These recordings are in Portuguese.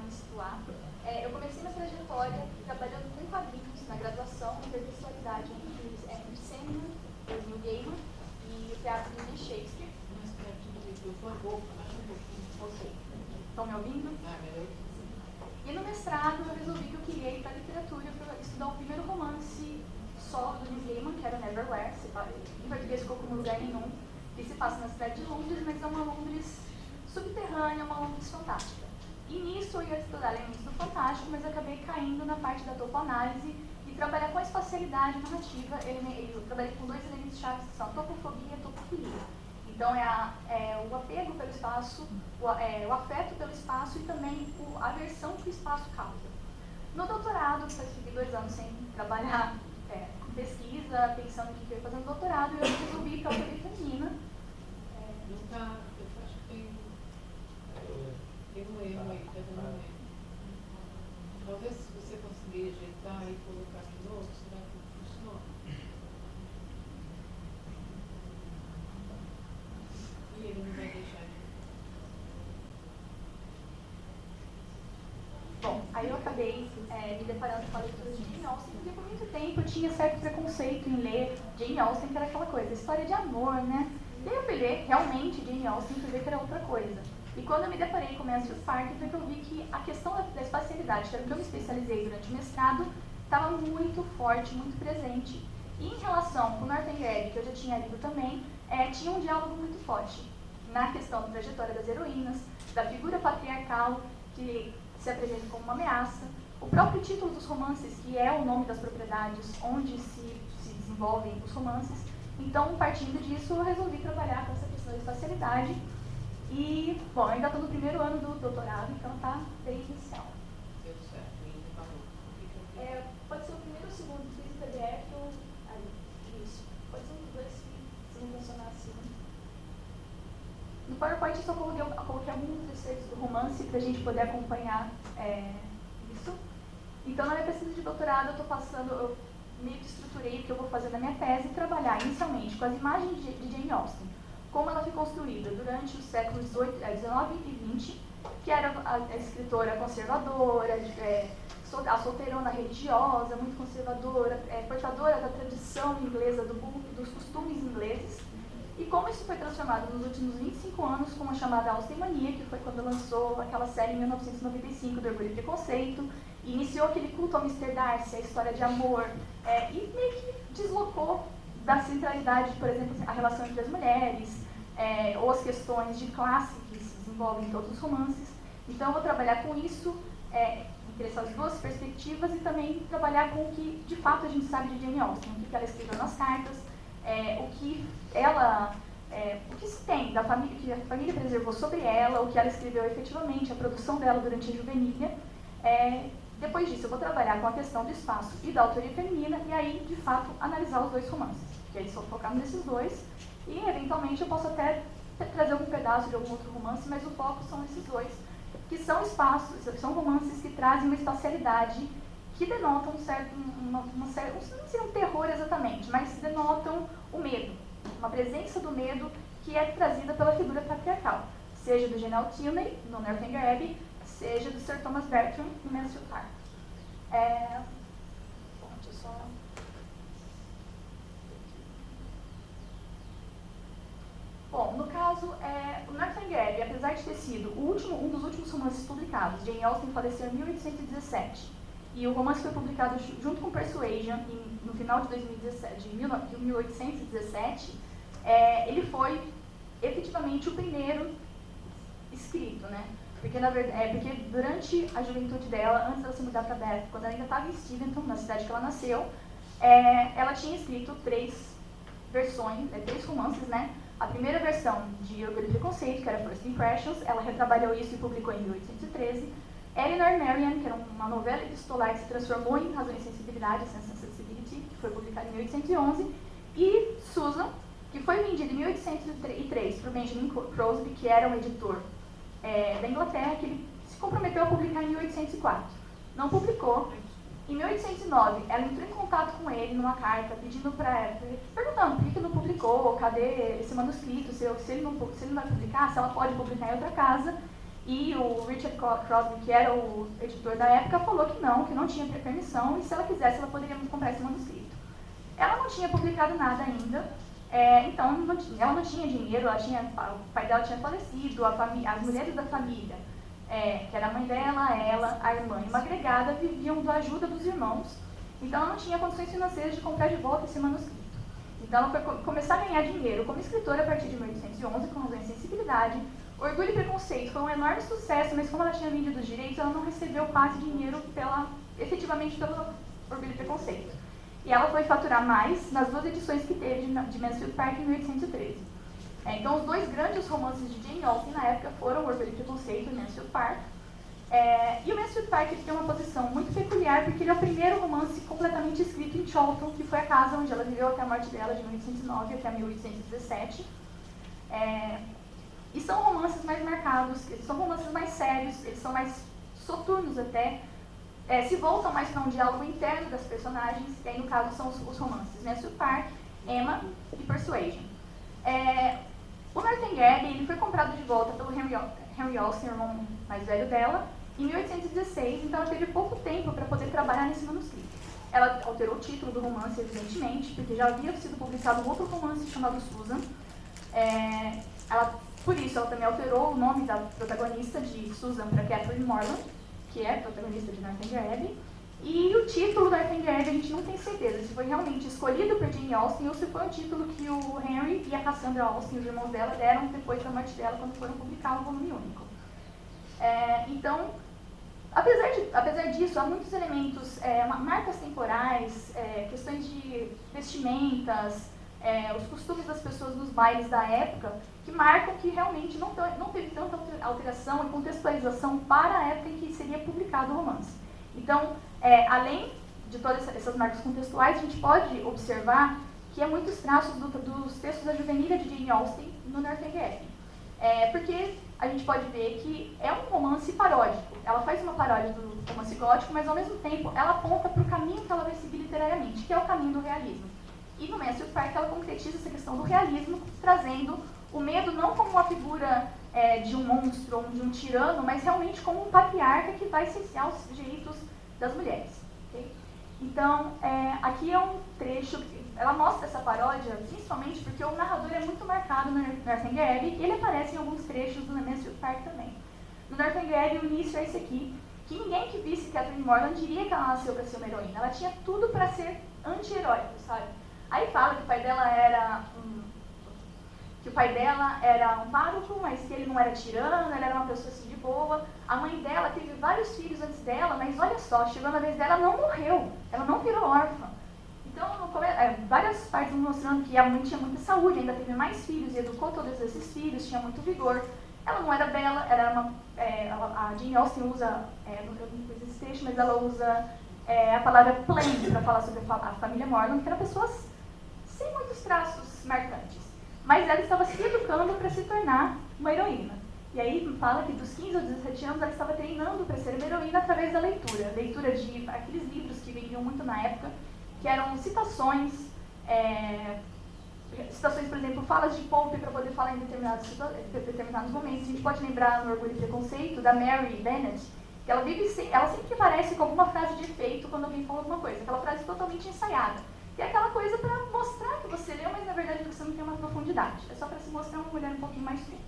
me situar. Eu comecei minha trajetória trabalhando com quadrinhos na graduação, intertextualidade entre Sandman, Neil Gaiman e o teatro de William Shakespeare. Ok. Estão me ouvindo? E no mestrado eu resolvi que eu queria ir para a literatura para estudar o primeiro romance solo do Neil Gaiman, que era Neverwhere. Em português ficou como Lugar Nenhum, que se passa na cidade de Londres, mas é uma Londres subterrânea, uma Londres fantástica. E nisso eu ia estudar elementos do fantástico, mas acabei caindo na parte da topoanálise e trabalhar com a espacialidade narrativa. Eu trabalhei com dois elementos chaves que são a topofobia e a topofilia. Então é o apego pelo espaço, o afeto pelo espaço e também a aversão que o espaço causa. No doutorado, eu fiquei 2 anos sem trabalhar com pesquisa, pensando no que eu ia fazer no doutorado, e eu resolvi ir para a autoria feminina. Eu acho que tem um erro aí, está dando um erro. Talvez se você conseguir ajeitar e colocar de novo, será que funciona? E ele não vai deixar de... Bom, aí eu acabei me deparando com a leitura de Jane Austen, porque por muito tempo eu tinha certo preconceito em ler Jane Austen, que era aquela coisa, história de amor, né? E aí eu fui ler realmente Jane Austen e fui ver que era outra coisa. E quando eu me deparei com Matthew Parker, foi que eu vi que a questão da espacialidade, que era o que eu me especializei durante o mestrado, estava muito forte, muito presente. E em relação com o Northanger, que eu já tinha lido também, tinha um diálogo muito forte na questão da trajetória das heroínas, da figura patriarcal que se apresenta como uma ameaça, o próprio título dos romances, que é o nome das propriedades onde se desenvolvem os romances. Então, partindo disso, eu resolvi trabalhar com essa questão da espacialidade. E, bom, ainda estou no primeiro ano do doutorado, então está bem inicial. Deu certo, ainda parou. Pode ser o primeiro ou o segundo, fiz o PDF ou... Aí, isso. Pode ser um dos dois, se não funcionar assim. No PowerPoint eu só coloquei alguns excertos do romance para a gente poder acompanhar isso. Então, na minha pesquisa de doutorado, eu meio que estruturei o que eu vou fazer na minha tese e trabalhar inicialmente com as imagens de Jane Austen, como ela foi construída durante os séculos XIX e XX, que era a escritora conservadora, a solteirona religiosa, muito conservadora, portadora da tradição inglesa, dos costumes ingleses, e como isso foi transformado nos últimos 25 anos com a chamada Austenmania, que foi quando lançou aquela série em 1995 do Orgulho e Preconceito, e iniciou aquele culto ao Mr. Darcy, a história de amor, e meio que deslocou da centralidade, por exemplo, a relação entre as mulheres, ou as questões de classe que se desenvolvem em todos os romances. Então, eu vou trabalhar com isso, entre essas duas perspectivas, e também trabalhar com o que, de fato, a gente sabe de Jane Austen, o que ela escreveu nas cartas, o que se tem da família, que a família preservou sobre ela, o que ela escreveu efetivamente, a produção dela durante a juvenília. Depois disso, eu vou trabalhar com a questão do espaço e da autoria feminina, e aí, de fato, analisar os dois romances. Que aí só focar nesses dois, e eventualmente eu posso até trazer algum pedaço de algum outro romance, mas o foco são esses dois, que são espaços, são romances que trazem uma espacialidade que denotam não sei um terror exatamente, mas denotam o medo, uma presença do medo que é trazida pela figura patriarcal, seja do General Tilney, no Northanger Abbey, seja do Sir Thomas Bertram, no Mansfield Park. Bom, deixa eu só... Bom, no caso, o Northanger Abbey, apesar de ter sido um dos últimos romances publicados, Jane Austen faleceu em 1817, e o romance foi publicado junto com Persuasion no final de 1817, ele foi efetivamente o primeiro escrito, né? Porque, porque durante a juventude dela, antes dela se mudar para Bath, quando ela ainda estava em Steventon, na cidade que ela nasceu, ela tinha escrito 3 versões, 3 romances, né? A primeira versão de Orgulho e Preconceito, que era First Impressions, ela retrabalhou isso e publicou em 1813. Eleanor Marion, que era uma novela epistolar que se transformou em Razão e Sensibilidade, Sense and Sensibility, que foi publicada em 1811. E Susan, que foi vendida em 1803 por Benjamin Crosby, que era um editor da Inglaterra, que ele se comprometeu a publicar em 1804. Não publicou. Em 1809, ela entrou em contato com ele numa carta, perguntando por que não publicou, cadê esse manuscrito, se ele não vai publicar, se ela pode publicar em outra casa. E o Richard Crosby, que era o editor da época, falou que não tinha permissão, e se ela quisesse, ela poderia comprar esse manuscrito. Ela não tinha publicado nada ainda, então ela não tinha dinheiro, o pai dela tinha falecido, as mulheres da família, que era a mãe dela, ela, a irmã e uma agregada, viviam da ajuda dos irmãos, então ela não tinha condições financeiras de comprar de volta esse manuscrito. Então ela foi começar a ganhar dinheiro como escritora a partir de 1811, com Razão e Sensibilidade. Orgulho e Preconceito foi um enorme sucesso, mas como ela tinha vendido os direitos, ela não recebeu quase dinheiro efetivamente pelo Orgulho e Preconceito. E ela foi faturar mais nas 2 edições que teve de Mansfield Park em 1813. Então os 2 grandes romances de Jane Austen na época foram Orgulho e Preconceito e Mansfield Park. E o Mansfield Park tem uma posição muito peculiar, porque ele é o primeiro romance completamente escrito em Chawton, que foi a casa onde ela viveu até a morte dela, de 1809 até 1817. E são romances mais marcados, são romances mais sérios, eles são mais soturnos até, se voltam mais para um diálogo interno das personagens, que aí no caso são os romances Mansfield Park, Emma e Persuasion. O Northanger Abbey ele foi comprado de volta pelo Henry Austen, irmão mais velho dela, em 1816, então ela teve pouco tempo para poder trabalhar nesse manuscrito. Ela alterou o título do romance, evidentemente, porque já havia sido publicado um outro romance chamado Susan. Por isso, ela também alterou o nome da protagonista de Susan para Catherine Morland, que é a protagonista de Northanger Abbey. E o título da Northanger Abbey a gente não tem certeza se foi realmente escolhido por Jane Austen ou se foi um título que o Henry e a Cassandra Austen, os irmãos dela, deram depois da morte dela, quando foram publicar um volume único. Então, apesar disso, há muitos elementos, marcas temporais, questões de vestimentas, os costumes das pessoas nos bailes da época, que marcam que realmente não teve tanta alteração e contextualização para a época em que seria publicado o romance. Então, além de todas essas marcas contextuais, a gente pode observar que há muitos traços dos textos da juvenilha de Jane Austen no Northanger Abbey. Porque a gente pode ver que é um romance paródico. Ela faz uma paródia do romance gótico, mas ao mesmo tempo ela aponta para o caminho que ela vai seguir literariamente, que é o caminho do realismo. E no Mansfield Park ela concretiza essa questão do realismo, trazendo o medo não como uma figura de um monstro ou de um tirano, mas realmente como um patriarca que vai cercear os direitos das mulheres. Okay? Então, aqui é um trecho, ela mostra essa paródia, principalmente porque o narrador é muito marcado no Northanger Abbey, e ele aparece em alguns trechos do Mansfield Park também. No Northanger Abbey, o início é esse aqui, que ninguém que visse Catherine Morland diria que ela nasceu para ser uma heroína. Ela tinha tudo para ser anti-heróica, sabe? Aí fala que o pai dela era um pároco, mas que ele não era tirano, ele era uma pessoa assim de boa. A mãe dela teve vários filhos antes dela, mas olha só, chegou na vez dela, ela não morreu, ela não virou órfã. Então, várias partes mostrando que a mãe tinha muita saúde, ainda teve mais filhos e educou todos esses filhos, tinha muito vigor. Ela não era bela, a Jane Austen usa, eu não fiz esse texto, mas ela usa a palavra plain para falar sobre a família Morland, que eram pessoas sem muitos traços marcantes. Mas ela estava se educando para se tornar uma heroína. E aí fala que dos 15 aos 17 anos ela estava treinando para ser uma heroína através da leitura. Leitura de aqueles livros que vendiam muito na época, que eram citações, por exemplo, falas de Pope para poder falar em determinados momentos. A gente pode lembrar no Orgulho e Preconceito, da Mary Bennet, que ela sempre aparece com alguma frase de efeito quando alguém fala alguma coisa. Aquela frase totalmente ensaiada. E é aquela coisa para mostrar que você leu, mas na verdade você não tem uma profundidade. É só para se mostrar uma mulher um pouquinho mais tempo.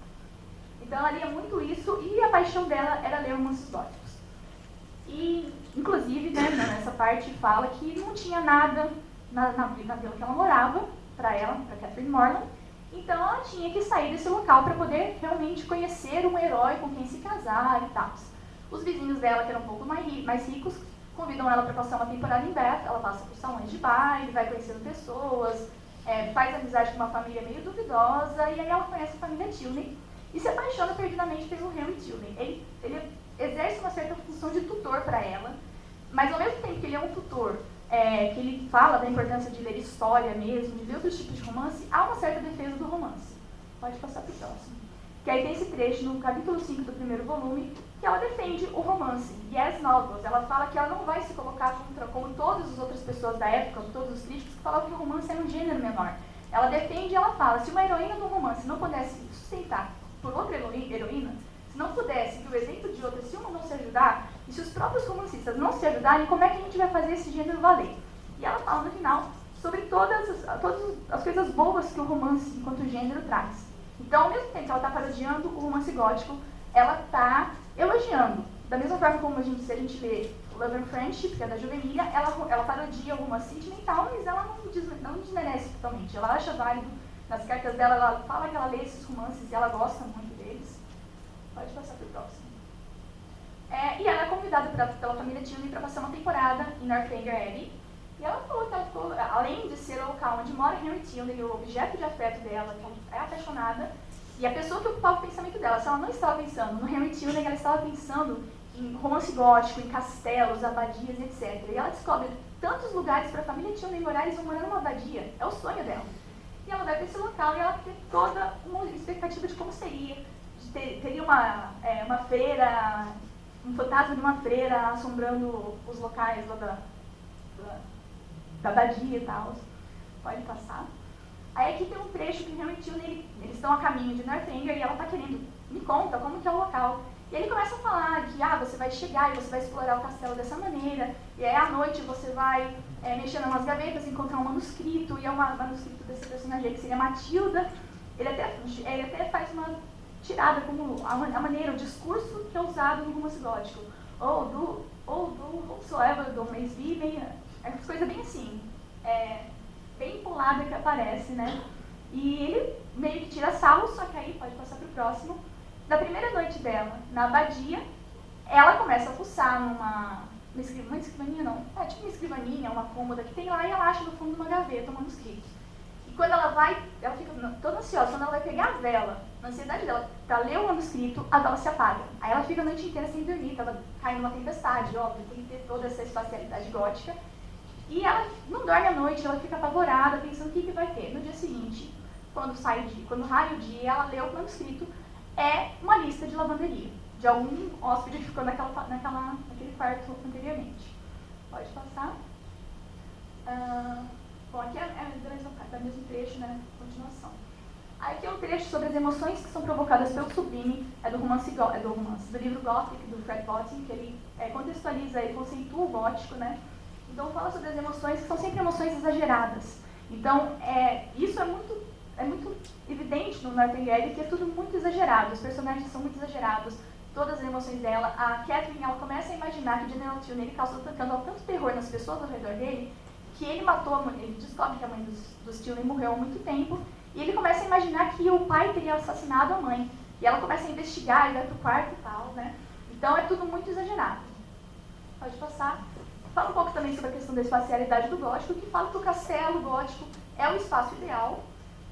Então ela lia muito isso e a paixão dela era ler romances góticos. E, inclusive, nessa parte fala que não tinha nada na vila que ela morava, para Catherine Morland. Então ela tinha que sair desse local para poder realmente conhecer um herói com quem se casar e tal. Os vizinhos dela, que eram um pouco mais ricos, convidam ela para passar uma temporada em Bath. Ela passa por salões de baile, vai conhecendo pessoas, faz amizade com uma família meio duvidosa, e aí ela conhece a família Tilney e se apaixona perdidamente pelo Henry Tilney. Ele exerce uma certa função de tutor para ela, mas ao mesmo tempo que ele é um tutor, que ele fala da importância de ler história mesmo, de ler outros tipos de romance, há uma certa defesa do romance. Pode passar para o próximo. Que aí tem esse trecho no capítulo 5 do primeiro volume, que ela defende o romance, yes novels. Ela fala que ela não vai se colocar como todas as outras pessoas da época, todos os críticos que falavam que o romance era um gênero menor. Ela defende e ela fala, se uma heroína do romance não pudesse sustentar por outra heroína, se não pudesse que protagonistas não se ajudarem, como é que a gente vai fazer esse gênero valer? E ela fala no final sobre todas as coisas boas que o romance, enquanto gênero, traz. Então, ao mesmo tempo que ela está parodiando o romance gótico, ela está elogiando. Da mesma forma como se a gente lê Love and Friendship, que é da Juvenilha, ela parodia o romance sentimental, mas ela não desmerece totalmente. Ela acha válido, nas cartas dela, ela fala que ela lê esses romances e ela gosta muito deles. Pode passar para o próximo. E ela é convidada pela família Tilney para passar uma temporada em Northanger Abbey. E ela falou que ela ficou, além de ser o local onde mora Henry Tilney, o objeto de afeto dela, que ela é apaixonada, e a pessoa que ocupava o pensamento dela, se ela não estava pensando no Henry Tilney, ela estava pensando em romance gótico, em castelos, abadias, etc. E ela descobre tantos lugares para a família Tilney morar, eles vão morar numa abadia. É o sonho dela. E ela vai para esse local e ela tem toda uma expectativa de como seria. Teria uma feira, um fantasma de uma freira assombrando os locais lá da abadia e tal. Pode passar. Aí aqui tem um trecho que realmente eles estão a caminho de Northanger e ela está querendo, me conta como que é o local. E ele começa a falar que você vai chegar e você vai explorar o castelo dessa maneira, e aí à noite você vai mexer nas gavetas, encontrar um manuscrito, e é um manuscrito desse personagem que seria Matilda. Ele até faz uma tirada como a maneira, o discurso que é usado no romance gótico. Ou do whosoever, do Maysby, essas coisas bem assim, bem empolada que aparece, né? E ele meio que tira sarro, só que aí pode passar para o próximo. Na primeira noite dela, na abadia, ela começa a fuçar uma escrivaninha, não, tipo uma escrivaninha, uma cômoda que tem lá, e ela acha no fundo de uma gaveta um manuscrito. E quando ela fica toda ansiosa, quando ela vai pegar a vela, na ansiedade dela, para ler o manuscrito, a vela se apaga. Aí ela fica a noite inteira sem dormir, ela cai numa tempestade, óbvio, tem que ter toda essa espacialidade gótica. E ela não dorme à noite, ela fica apavorada, pensando o que vai ter. No dia seguinte, quando raia o dia, ela lê o manuscrito, é uma lista de lavanderia, de algum hóspede que ficou naquele quarto anteriormente. Pode passar. Bom, aqui é do mesmo trecho, né? Continuação. Aqui é um trecho sobre as emoções que são provocadas pelo sublime, do livro Gothic, do Fred Botting, que ele contextualiza e conceitua o gótico, né? Então fala sobre as emoções, que são sempre emoções exageradas. Então, isso é muito evidente no Northanger Abbey, que é tudo muito exagerado, os personagens são muito exagerados, todas as emoções dela. A Catherine, ela começa a imaginar que o General Tilney, ele causou tanto terror nas pessoas ao redor dele, que ele matou a mãe, ele descobre que a mãe dos Tilney morreu há muito tempo, e ele começa a imaginar que o pai teria assassinado a mãe. E ela começa a investigar, e vai pro quarto e tal, né? Então é tudo muito exagerado. Pode passar. Fala um pouco também sobre a questão da espacialidade do gótico, que fala que o castelo gótico é o espaço ideal,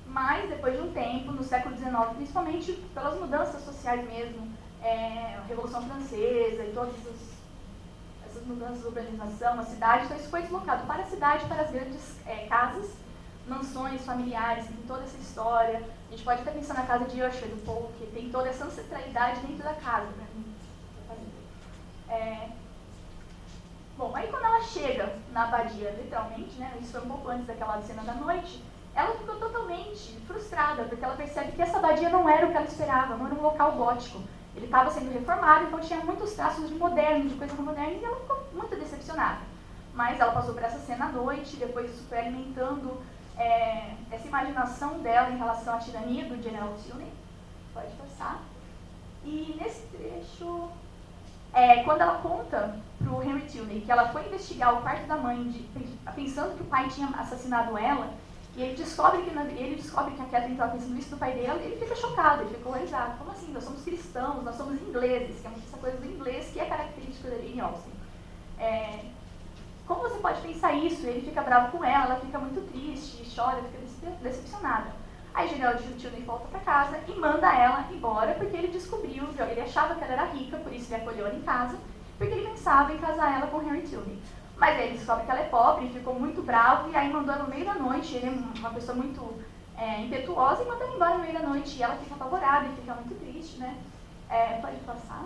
mas depois de um tempo, no século XIX, principalmente pelas mudanças sociais mesmo, a Revolução Francesa e todas essas mudanças de urbanização, a cidade, então isso foi deslocado para a cidade, para as grandes casas, mansões familiares, que tem toda essa história. A gente pode até pensar na casa de Usher, do Paul, que tem toda essa ancestralidade dentro da casa, né? Bom, aí quando ela chega na abadia, literalmente, né, isso foi um pouco antes daquela cena da noite, ela ficou totalmente frustrada, porque ela percebe que essa abadia não era o que ela esperava, não era um local gótico. Ele estava sendo reformado, então tinha muitos traços de moderno, de coisa moderna, e ela ficou muito decepcionada. Mas ela passou por essa cena à noite, depois isso foi alimentando essa imaginação dela em relação à tirania do General Tilney. Pode passar. E nesse trecho, quando ela conta para o Henry Tilney que ela foi investigar o quarto da mãe, pensando que o pai tinha assassinado ela, e ele descobre que a Catherine estava pensando isso do pai dela, ele fica chocado, ele fica horrorizado. Como assim? Nós somos cristãos, nós somos ingleses, que é muito essa coisa do inglês que é característica da Jane Austen. Como você pode pensar isso? Ele fica bravo com ela fica muito triste, chora, fica decepcionada. Aí General Tilney volta para casa e manda ela embora, porque ele descobriu, ele achava que ela era rica, por isso ele acolheu ela em casa, porque ele pensava em casar ela com Henry Tilney. Mas aí ele descobre que ela é pobre, ficou muito bravo, e aí mandou ela no meio da noite. Ele é uma pessoa muito impetuosa, e manda ela embora no meio da noite, e ela fica apavorada e fica muito triste, né? Pode passar.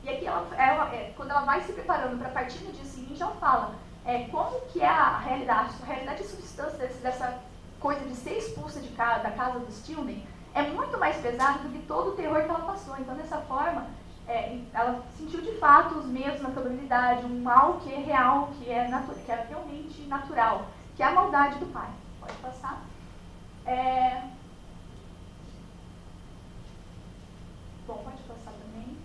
E aqui, quando ela vai se preparando para partir no dia seguinte, ela fala como que é a realidade e substância dessa coisa de ser expulsa da casa dos Tilney é muito mais pesado do que todo o terror que ela passou. Então, dessa forma, ela sentiu de fato os medos na probabilidade, um mal que é real, que é realmente natural, que é a maldade do pai. Pode passar. Bom, pode passar também.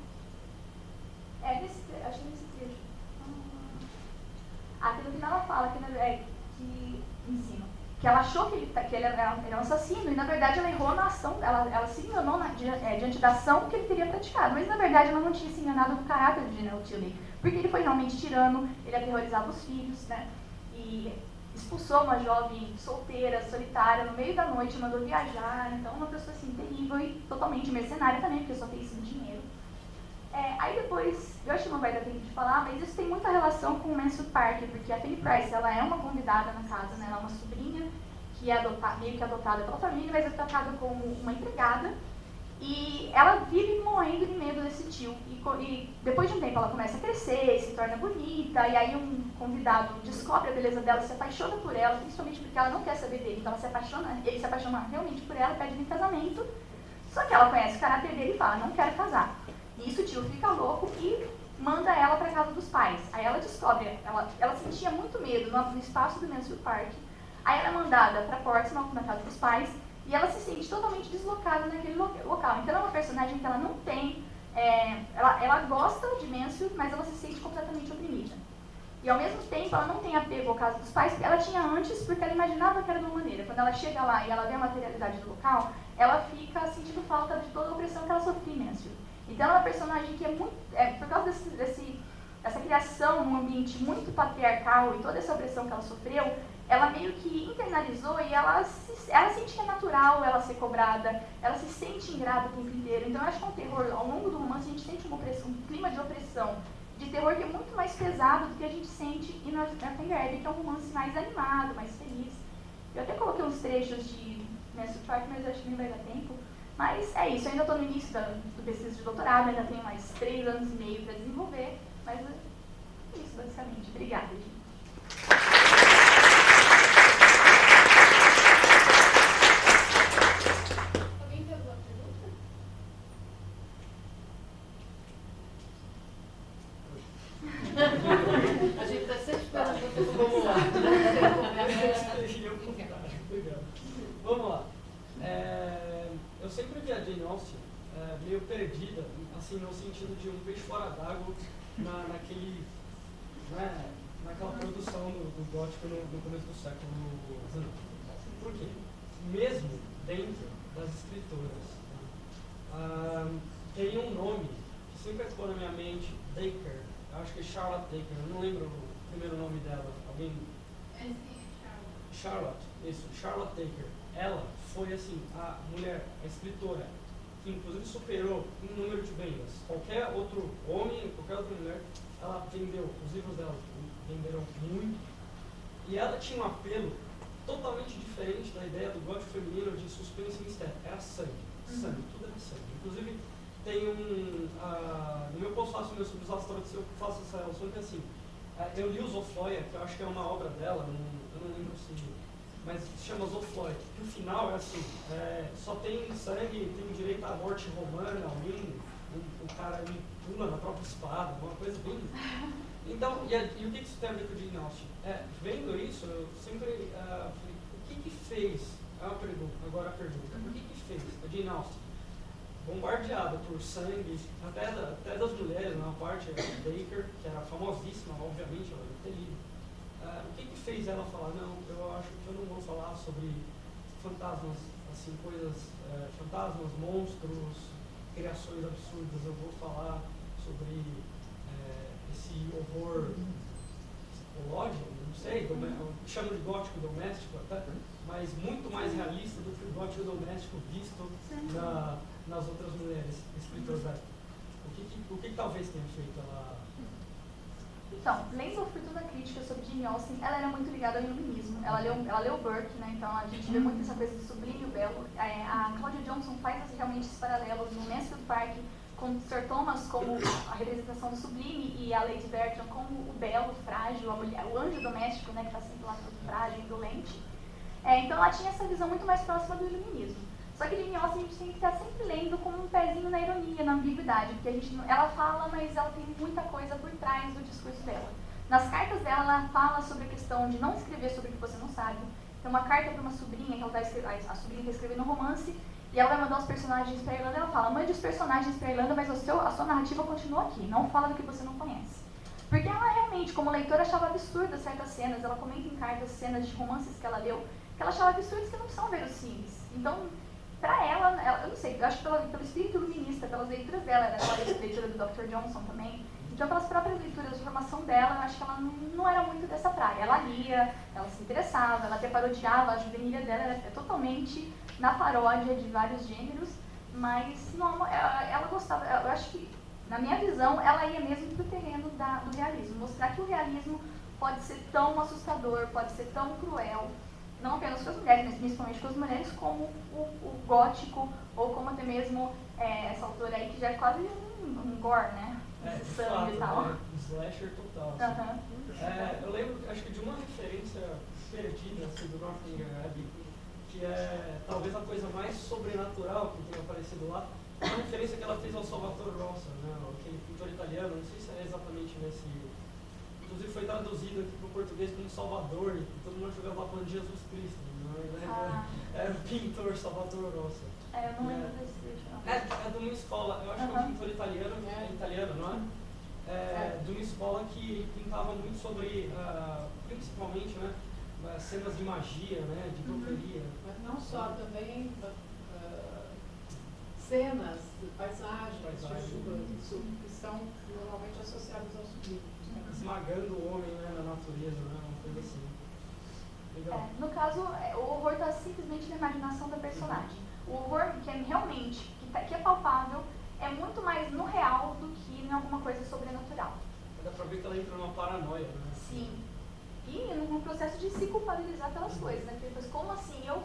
Acho que nesse trecho. Aqui no final ela fala que ensino. Que ela achou que ele era um assassino e, na verdade, ela errou na ação, ela se enganou diante da ação que ele teria praticado. Mas, na verdade, ela não tinha se enganado no caráter de General Tilly, porque ele foi realmente tirano, ele aterrorizava os filhos, né? E expulsou uma jovem solteira, solitária, no meio da noite, mandou viajar. Então, uma pessoa, assim, terrível e totalmente mercenária também, porque só fez isso do dinheiro. Aí depois, eu acho que não vai dar tempo de falar, mas isso tem muita relação com o Mansfield Parker, porque a Fanny Price, ela é uma convidada na casa, né? Ela é uma sobrinha que é meio que adotada pela família, mas é tratada como uma empregada, e ela vive morrendo de medo desse tio. E depois de um tempo ela começa a crescer, se torna bonita, e aí um convidado descobre a beleza dela, se apaixona por ela, principalmente porque ela não quer saber dele, então ele se apaixona realmente por ela, pede em casamento, só que ela conhece o caráter dele e fala, não quero casar. Nisso o tio fica louco e manda ela para casa dos pais. Aí ela descobre, ela sentia muito medo no espaço do Mansfield Park. Aí ela é mandada para Portsmouth, na casa dos pais, e ela se sente totalmente deslocada naquele local. Então ela é uma personagem que ela não tem, ela gosta de Mansfield, mas ela se sente completamente oprimida. E ao mesmo tempo ela não tem apego ao caso dos pais, ela tinha antes, porque ela imaginava que era de uma maneira. Quando ela chega lá e ela vê a materialidade do local, ela fica sentindo falta de toda a opressão que ela sofria em Mansfield. Então ela é uma personagem que por causa dessa criação num ambiente muito patriarcal e toda essa opressão que ela sofreu, ela meio que internalizou e ela sente que é natural ela ser cobrada, ela se sente ingrata o tempo inteiro. Então eu acho que é um terror, ao longo do romance a gente sente um clima de opressão, de terror que é muito mais pesado do que a gente sente em Northanger Abbey, que é um romance mais animado, mais feliz. Eu até coloquei uns trechos de Mansfield Park, mas eu acho que nem vai dar tempo. Mas é isso, eu ainda estou no início do pesquisa de doutorado, ainda tenho mais 3 anos e meio para desenvolver, mas é isso basicamente. Obrigada, gente. Alguém tem alguma pergunta? A gente está sempre esperando você começar. Vamos lá. Eu sempre vi a Jane Austen meio perdida, assim, no sentido de um peixe fora d'água naquela produção do gótico no começo do século XIX. Por quê? Mesmo dentro das escritoras, tem um nome que sempre ficou na minha mente, Dacre, eu acho que é Charlotte Dacre, eu não lembro o primeiro nome dela, alguém? Charlotte, isso, Charlotte Dacre. Ela foi, assim, a mulher, a escritora, que inclusive superou em número de vendas. Qualquer outro homem, qualquer outra mulher, ela vendeu, os livros dela venderam muito. E ela tinha um apelo totalmente diferente da ideia do gótico feminino de suspense e mistério. Era sangue, tudo era sangue. Inclusive, tem no meu pós-fácil meu sobre os astronautas, eu faço essa relação que assim, eu li o Zofloia, que eu acho que é uma obra dela, eu não lembro se... mas se chama Zofloia, que o final é assim, só tem sangue, tem direito à morte romana, alguém, o cara pula na própria espada, uma coisa bem... Então, e o que isso tem a ver com o Jane Austen? Vendo isso, eu sempre falei, o que fez, agora a pergunta, o que fez a Jane Austen, bombardeada por sangue, até das mulheres, na parte, a Dacre, que era famosíssima, obviamente, ela deve ter lido. O que fez ela falar, não, eu acho que eu não vou falar sobre fantasmas, assim, coisas, fantasmas, monstros, criações absurdas, eu vou falar sobre esse horror psicológico, não sei, chamo de gótico doméstico até, mas muito mais realista do que o gótico doméstico visto nas outras mulheres escritoras. O que talvez tenha feito ela... Então, lendo a Fortuna Crítica sobre Jane Austen, ela era muito ligada ao iluminismo. Ela leu Burke, né? Então a gente vê muito essa coisa do sublime e o belo. A Claudia Johnson faz realmente esses paralelos no Mansfield Park, com Sir Thomas como a representação do sublime e a Lady Bertram como o belo, frágil, a mulher, o anjo doméstico, né? Que está sempre lá todo frágil, indolente. Então ela tinha essa visão muito mais próxima do iluminismo. Só que Jane Austen a gente tem que estar sempre lendo com um pezinho na ironia, na ambiguidade, porque a gente, ela fala, mas ela tem muita coisa por trás do discurso dela. Nas cartas dela, ela fala sobre a questão de não escrever sobre o que você não sabe. Tem uma carta para uma sobrinha, que ela a sobrinha está escrevendo um romance, e ela vai mandar os personagens para a Irlanda, e ela fala, mande os personagens para a Irlanda, mas a sua narrativa continua aqui, não fala do que você não conhece. Porque ela realmente, como leitora, achava absurdas certas cenas, ela comenta em cartas cenas de romances que ela leu, que ela achava absurdas que não são verossímeis. Então, pra ela, eu não sei, eu acho que pelo espírito iluminista, pelas leituras dela, ela era leitura do Dr. Johnson também, então pelas próprias leituras de formação dela, eu acho que ela não era muito dessa praia. Ela lia, ela se interessava, ela até parodiava, a juvenilha dela é totalmente na paródia de vários gêneros, mas não, ela gostava, eu acho que, na minha visão, ela ia mesmo pro terreno do realismo, mostrar que o realismo pode ser tão assustador, pode ser tão cruel, não apenas com as mulheres, mas principalmente com as mulheres, como o gótico, ou como até mesmo essa autora aí, que já é quase um gore, né? Sangue e tal. Né? Slasher total. Assim. Eu lembro, acho que de uma referência perdida assim, do Northanger Abbey, que é talvez a coisa mais sobrenatural que tem aparecido lá, uma referência que ela fez ao Salvatore Rosa, né? Aquele pintor italiano, não sei se é exatamente nesse... Inclusive foi traduzido aqui para o português como Salvador, e todo mundo jogava falando de Jesus Cristo, né? Era o pintor Salvatore Rosa. Eu não lembro desse vídeo, não. É de uma escola, eu acho que é um pintor italiano, não é? De uma escola que pintava muito sobre, principalmente, né, cenas de magia, né, de bruxaria. Mas não só, também cenas, paisagens, que são normalmente associadas aos livros. Né? Esmagando o homem, né, na natureza, né, uma coisa assim. Legal. No caso, o horror está simplesmente na imaginação da personagem. O horror que é realmente, que é palpável, é muito mais no real do que em alguma coisa sobrenatural. Dá pra ver que ela entra numa paranoia, né? Sim. E num processo de se culpabilizar pelas coisas, né? Depois, como assim eu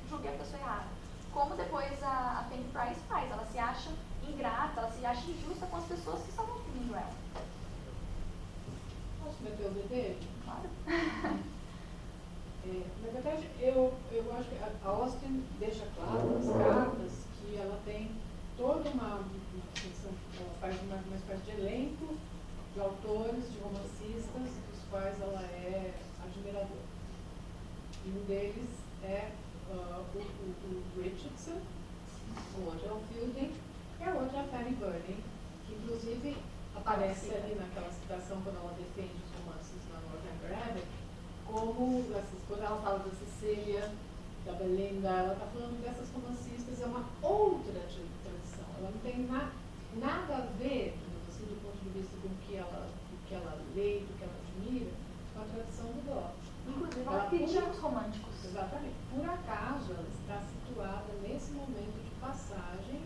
julguei a pessoa errada? Como depois a Fanny Price faz? Ela se acha ingrata, ela se acha injusta com as pessoas que estavam oprimindo ela. Posso meter o dedo? Claro. Na verdade, eu acho que a Austen deixa claro nas cartas que ela tem toda ela faz uma espécie de elenco de autores, de romancistas, dos quais ela é admiradora. E um deles é o Richardson, o outro é o Fielding, e a outra é a Fanny Burney, que inclusive aparece ali naquela citação quando ela defende os romances na Northanger Abbey, quando ela fala da Cecília, da Belinda, ela está falando dessas romancistas, é uma outra tradição. Ela não tem nada a ver, assim, do ponto de vista do que ela lê, do que ela admira, com a tradição do gótico. Inclusive, ela critica os românticos. Exatamente. Por acaso, ela está situada nesse momento de passagem,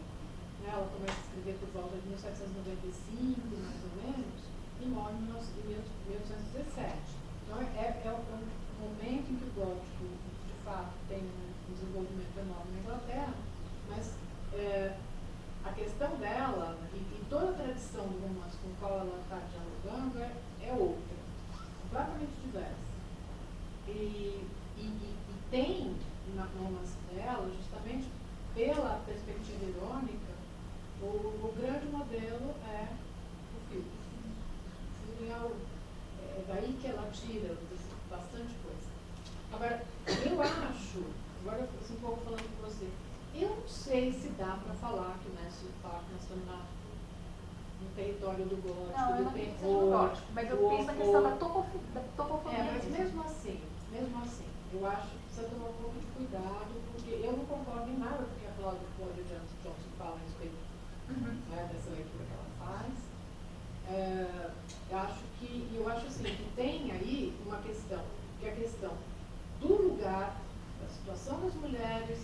né? Ela começa a escrever por volta de 1795, mais ou menos, e morre em 1817. Então, é um momento em que o gótico, de fato, tem um desenvolvimento enorme na Inglaterra, mas a questão dela, e toda a tradição do romance com o qual ela está dialogando, é outra, completamente diversa. E tem no romance dela, justamente pela perspectiva irônica, o grande modelo é o filme. O filme é daí que ela tira bastante coisa. Agora, eu acho, agora assim, um pouco falando com você, eu não sei se dá para falar que nessa parte nós estamos no território do gótico, não, do terror. Gótico, mas eu penso na questão da topofobia. Mas mesmo assim, eu acho que precisa tomar um pouco de cuidado, porque eu não concordo em nada com o que a Claudia Johnson fala a respeito dessa leitura que ela faz. Eu acho assim, que tem aí uma questão, que é a questão do lugar, da situação das mulheres,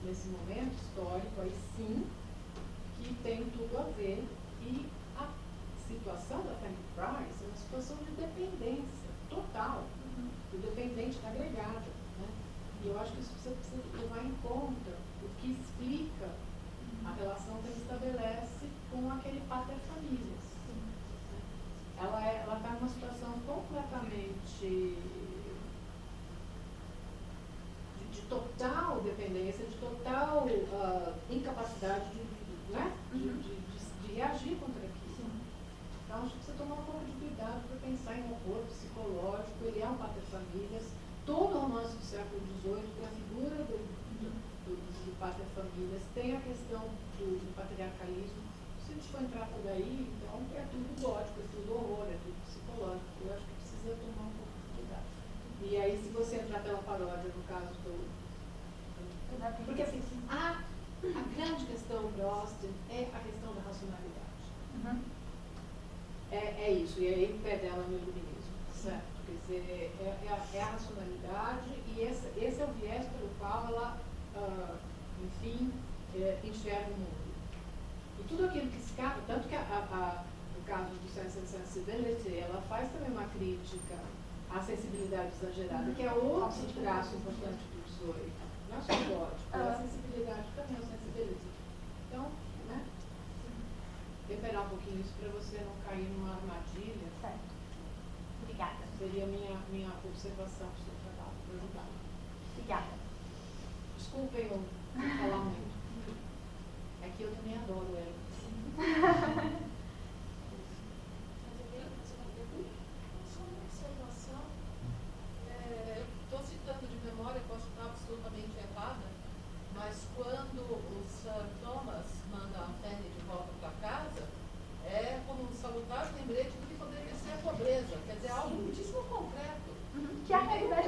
nesse momento histórico, aí sim, que tem tudo a ver, e a situação da Fanny Price é uma situação de dependência total, do dependente da agregada, né? E eu acho que isso precisa levar em conta o que explica a relação que ele estabelece com aquele pater-famílias. Ela está numa situação completamente de total dependência, de total incapacidade de, né? De reagir contra aquilo. Então, acho que precisa tomar um pouco de cuidado para pensar em horror psicológico. Ele é um pater-famílias. Todo romance do século XVIII tem a figura do pater-famílias, tem a questão do patriarcalismo. Se a gente for entrar por aí, então é tudo gótico, é tudo horror, é tudo psicológico. Eu acho que precisa tomar um pouco de cuidado. E aí, se você entrar pela paródia, no caso do... Porque assim, a grande questão para Austen é a questão da racionalidade. É isso, e aí o pé dela no iluminismo, certo? Quer dizer, é a racionalidade e esse é o viés pelo qual ela, enfim, enxerga o mundo. E tudo aquilo que escapa, tanto que no caso do Sense and Sensibility, ela faz também uma crítica à sensibilidade exagerada, que é outro traço importante do XVIII. Não é só o gótico, é a sensibilidade também, a sensibility. Então, né? Temperar um pouquinho isso para você não cair numa armadilha. Certo. Obrigada. Seria a minha observação do seu trabalho, para ajudar. Obrigada. Desculpem eu falar muito. É que eu também adoro ela. Só uma observação. Eu estou citando de memória, posso estar absolutamente errada, mas quando o Sir Thomas manda a Fanny de volta para casa, é como um salutar lembrete do que poderia ser a pobreza. Quer dizer, algo muitíssimo concreto. Que é a realidade